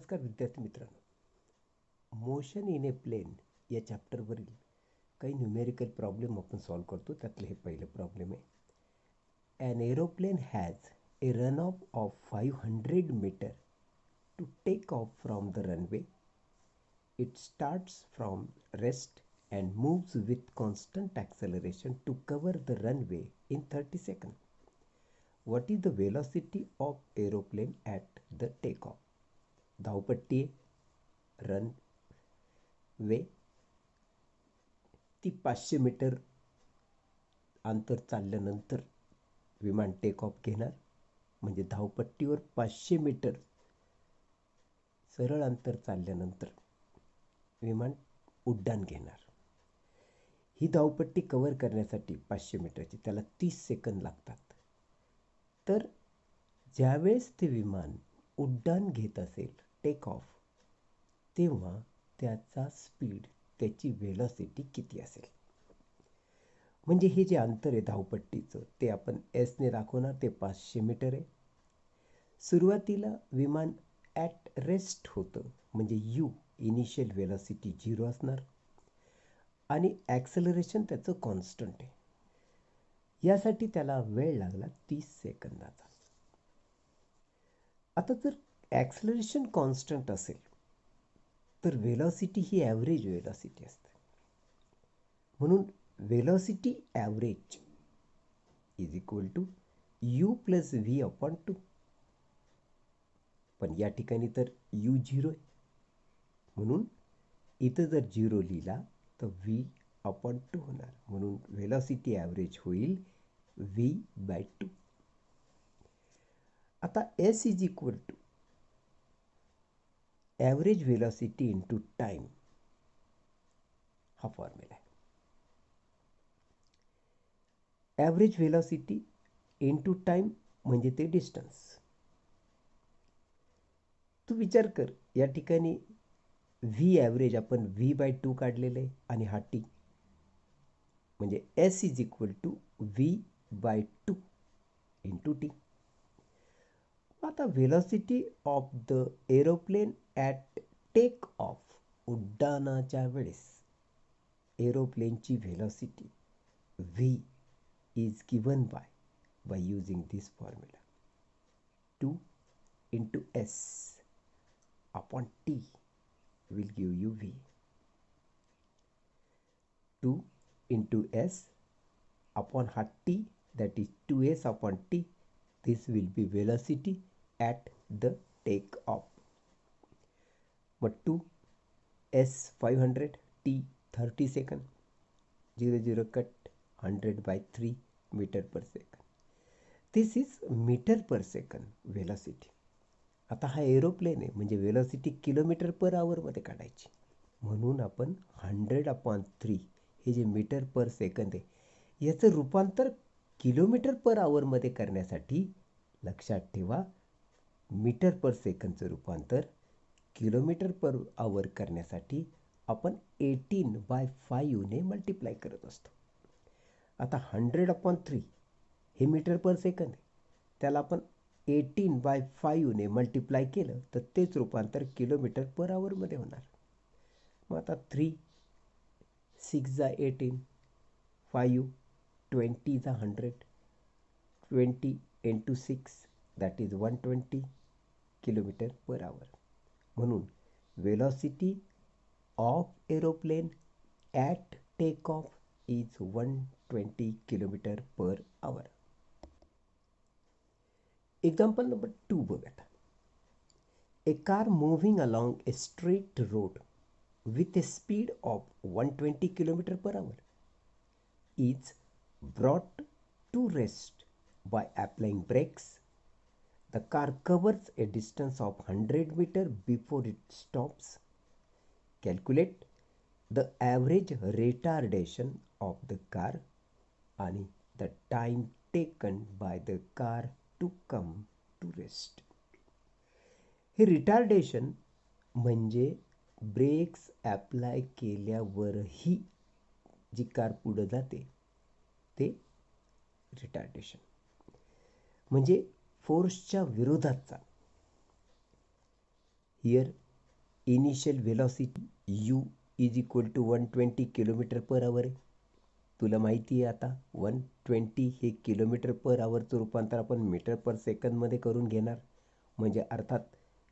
नमस्कार विद्यार्थी मित्रांनो, मोशन इन ए प्लेन या चॅप्टरवरील काही न्यूमेरिकल प्रॉब्लेम आपण सॉल्व करतो. त्यातलं हे पहिलं प्रॉब्लेम आहे. An aeroplane has a run of 500 metre to take off from the runway. It starts from rest and moves with constant acceleration to cover the runway in 30 seconds. What is the velocity of aeroplane at the takeoff? धावपट्टी run वे ती 500 metre अंतर चालल्यानंतर विमान take off घेणार. म्हणजे धावपट्टीवर 500 metre सरळ अंतर चालल्यानंतर विमान उड्डाण घेणार. ही धावपट्टी कव्हर करण्यासाठी 500 मीटरची त्याला 30 सेकंद लागतात. तर ज्यावेळेस ते विमान उड्डाण घेत असेल टेक ऑफ, तेव्हा त्याचा स्पीड, त्याची वेलॉसिटी किती असेल? म्हणजे हे जे अंतर आहे धावपट्टीचं ते आपण एसने दाखवणार. ते 500 मीटर आहे. सुरुवातीला विमान ॲट रेस्ट होतं, म्हणजे यू इनिशियल वेलॉसिटी 0 असणार आणि ॲक्सेलरेशन त्याचं कॉन्स्टंट आहे. यासाठी त्याला वेळ लागला 30 सेकंदाचा. आता जर ॲक्सेलरेशन कॉन्स्टंट असेल तर वेलॉसिटी ही ॲव्हरेज वेलॉसिटी असते. म्हणून velocity average is equal to u plus v upon 2. पण या ठिकाणी तर यू 0 आहे, म्हणून इथं जर 0 लिहिला तर व्ही अपॉन 2 होणार. म्हणून वेलॉसिटी ॲव्हरेज होईल v/2. आता s is equal to average velocity into time हा फॉर्म्युला आहे. ॲव्हरेज वेलॉसिटी इंटू टाईम म्हणजे ते डिस्टन्स. तू विचार कर, या ठिकाणी व्ही ॲव्हरेज आपण v/2 काढलेलं आहे आणि हा टी, म्हणजे s is equal to v/2 into t. आता velocity of the aeroplane at take off, उड्डाणाच्या वेळेस एरोप्लेनची velocity v is given by using this formula. 2 into s upon t will give you v. 2 into s upon t, that is 2s upon t. This will be velocity at the take off. But 2 s 500, t 30 second, 0 cut 100 by 3 meter per second. This is meter per second velocity. आता हा aeroplane आहे, म्हणजे velocity kilometre पर आवरमध्ये काढायची. म्हणून आपण 100/3 हे जे metre per second आहे याचं रूपांतर किलोमीटर पर आवरमध्ये करण्यासाठी, लक्षात ठेवा, मीटर पर सेकंदचं रूपांतर किलोमीटर पर आवर करण्यासाठी आपण 18/5ने मल्टिप्लाय करत असतो. आता 100/3 हे मीटर पर सेकंद आहे, त्याला आपण 18/5ने मल्टिप्लाय केलं तर तेच रूपांतर किलोमीटर पर आवरमध्ये होणार. मग आता 3 6 जा 18, 5 20 जा 100, 20 into 6 that is 120 kilometre per hour. म्हणून velocity of aeroplane at take off is 120 kilometre per hour. Example number 2 बघा. A car moving along a straight road with a speed of 120 km per hour is brought to rest by applying brakes. The car covers a distance of 100 meters before it stops. Calculate the average retardation of the car and the time taken by the car to come to rest. हे retardation म्हणजे brakes apply केल्यावरही जी car पुढं जाते ते retardation. म्हणजे फोर्सच्या विरोधातचा. Here initial velocity u is equal to 120 kilometre per hour आहे. तुला माहिती आहे आता 120 हे किलोमीटर पर आवरचं रूपांतर आपण मीटर पर सेकंदमध्ये करून घेणार. म्हणजे अर्थात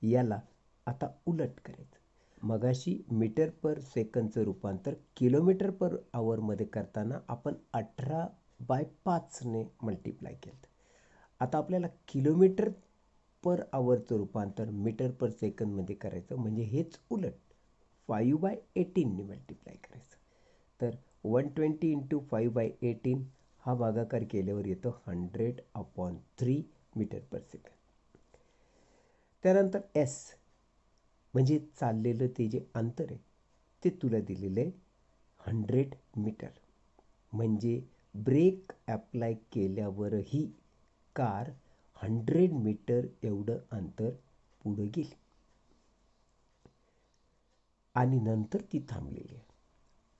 याला आता उलट करायचं. मगाशी मीटर पर सेकंदचं रूपांतर किलोमीटर पर आवरमध्ये करताना आपण 18/5ने मल्टिप्लाय केलं. आता आपल्याला किलोमीटर पर आवरचं रूपांतर मीटर पर सेकंदमध्ये करायचं, म्हणजे हेच उलट 5/18ने मल्टिप्लाय करायचं. तर 120 इंटू 5/18 हा भागाकार केल्यावर येतो 100/3 मीटर पर सेकंद. त्यानंतर एस म्हणजे चाललेलं ते जे अंतर आहे ते तुला दिलेलं आहे 100 मीटर. म्हणजे ब्रेक ॲप्लाय केल्यावरही कार 100 मीटर एवढं अंतर पुढं गेली आणि नंतर ती थांबलेली आहे.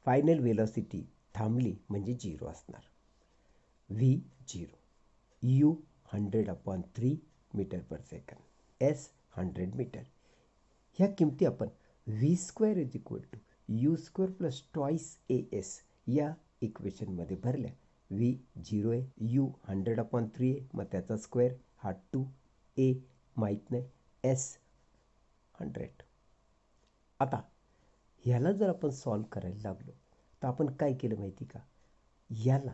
फायनल वेलॉसिटी थांबली म्हणजे 0 असणार. v0 u 100/3 metre per second, s 100 metre. ह्या किमती आपण v² is equal to u² plus twice as या इक्वेशनमध्ये भरल्या. v0 आहे, u 100/3 आहे, मग त्याचा स्क्वेअर हा 2a माहीत नाही, s 100. आता ह्याला जर आपण सॉल्व करायला लागलो तर आपण काय केलं माहिती का, याला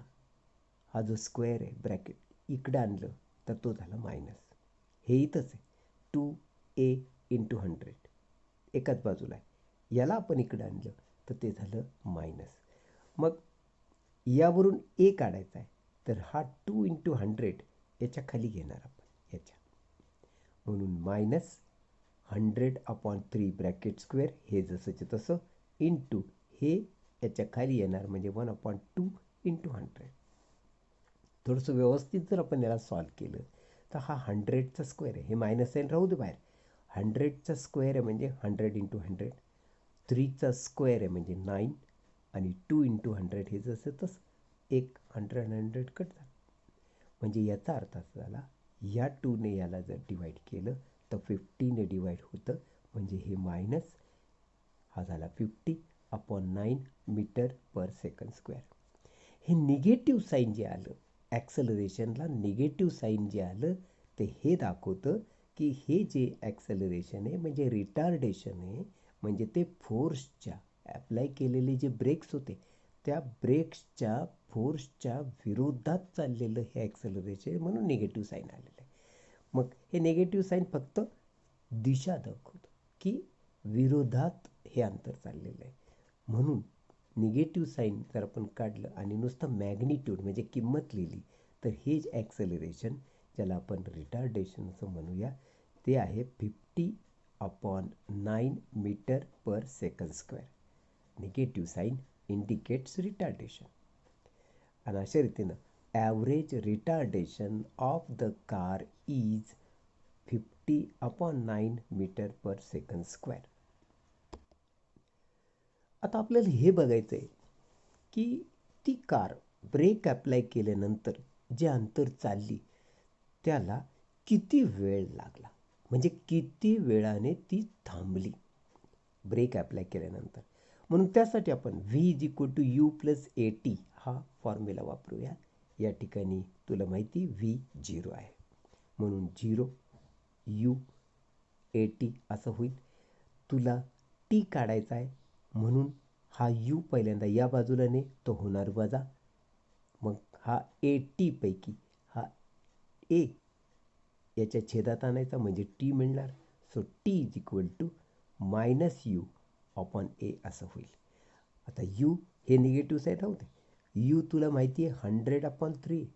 हा जो स्क्वेअर आहे ब्रॅकेट इकडे आणलं तर तो झाला मायनस. हे इथंच आहे 2a इंटू 100 एकाच बाजूला आहे. याला आपण इकडे आणलं तर ते झालं मायनस. मग यावरून a काढायचा आहे तर हा 2 इंटू 100 याच्या खाली घेणार आपण याच्या, म्हणून मायनस 100/3 ब्रॅकेट स्क्वेअर हे जसंचे तसं इंटू हे याच्या खाली येणार म्हणजे 1/2 इंटू 100. थोडंसं व्यवस्थित जर आपण याला सॉल्व केलं तर हा 100चा स्क्वेअर आहे, हे मायनस साईन राहू दे बाहेर. 100चा स्क्वेअर आहे म्हणजे 100 इंटू 100, 3चा स्क्वेअर आहे म्हणजे 9 आणि 2 इंटू 100 हे जसं तसं 100 कट झालं. म्हणजे याचा अर्थ असा झाला या 2ने याला जर डिवाईड केलं तर 50ने डिवाईड होतं, म्हणजे हे मायनस हा झाला 50/9 मीटर पर सेकंड स्क्वेअर. हे निगेटिव्ह साईन जे आलं ॲक्सेलरेशनला, निगेटिव्ह साईन जे आलं ते हे दाखवतं की हे जे ॲक्सेलरेशन आहे म्हणजे रिटार्डेशन आहे, म्हणजे ते फोर्सच्या ॲप्लाय केलेले जे ब्रेक्स होते त्या ब्रेक्सच्या फोर्सच्या विरोधात चाललेलं हे ॲक्सेलरेशन, म्हणून निगेटिव्ह साईन आलेलं आहे. मग हे निगेटिव्ह साईन फक्त दिशा दाखवतं की विरोधात हे अंतर चाललेलं आहे. म्हणून निगेटिव्ह साईन जर आपण काढलं आणि नुसतं मॅग्निट्यूड म्हणजे किंमत लिहिली तर हे जे ॲक्सेलरेशन ज्याला आपण रिटार्डेशन असं म्हणूया ते आहे 50/9 metre per second square. Negative sign indicates retardation. आणि अशा रीतीनं average retardation of the car is 50/9 metre per second square. आता आपल्याला हे बघायचं आहे की ती कार ब्रेक ॲप्लाय केल्यानंतर जे अंतर चालली त्याला किती वेळ लागला, म्हणजे किती वेळाने ती थांबली ब्रेक ॲप्लाय केल्यानंतर. म्हणून त्यासाठी आपण v is equal to u plus at हा फॉर्म्युला वापरूया. या ठिकाणी तुला माहिती v0 आहे, म्हणून 0 u at असं होईल. तुला t काढायचा आहे म्हणून हा u पहिल्यांदा या बाजूला ने तो होणार वजा, मग हा at पैकी हा a याच्या छेदात आणायचा म्हणजे t मिळणार. So t is equal to -u/a असं होईल. आता u हे निगेटिव्ह साईड राहू दे. u तुला माहिती आहे 100/3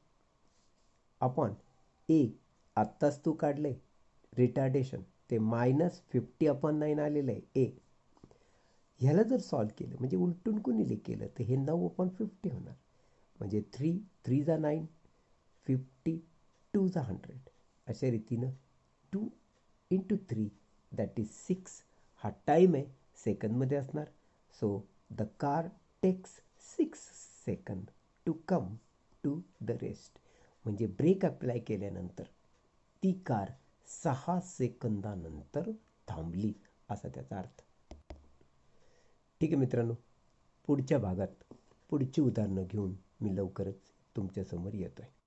अपॉन a आत्ताच तू काढलंय रिटार्डेशन ते -50/9 आलेलं आहे a. ह्याला जर सॉल्व केलं म्हणजे उलटून कुणीले केलं तर हे 9/50 होणार, म्हणजे 3 3 जा 9, 50 2 जा 100. अशा रीतीनं 2 इंटू 3 दॅट इज 6 हा टाईम आहे सेकंदमध्ये असणार. So the car takes 6 second to come to the rest. म्हणजे ब्रेक अप्लाय केल्यानंतर ती कार 6 सेकंदानंतर थांबली, असा त्याचा अर्थ. ठीक आहे मित्रांनो, पुढच्या भागात पुढची उदाहरणं घेऊन मी लवकरच तुमच्यासमोर येतो आहे.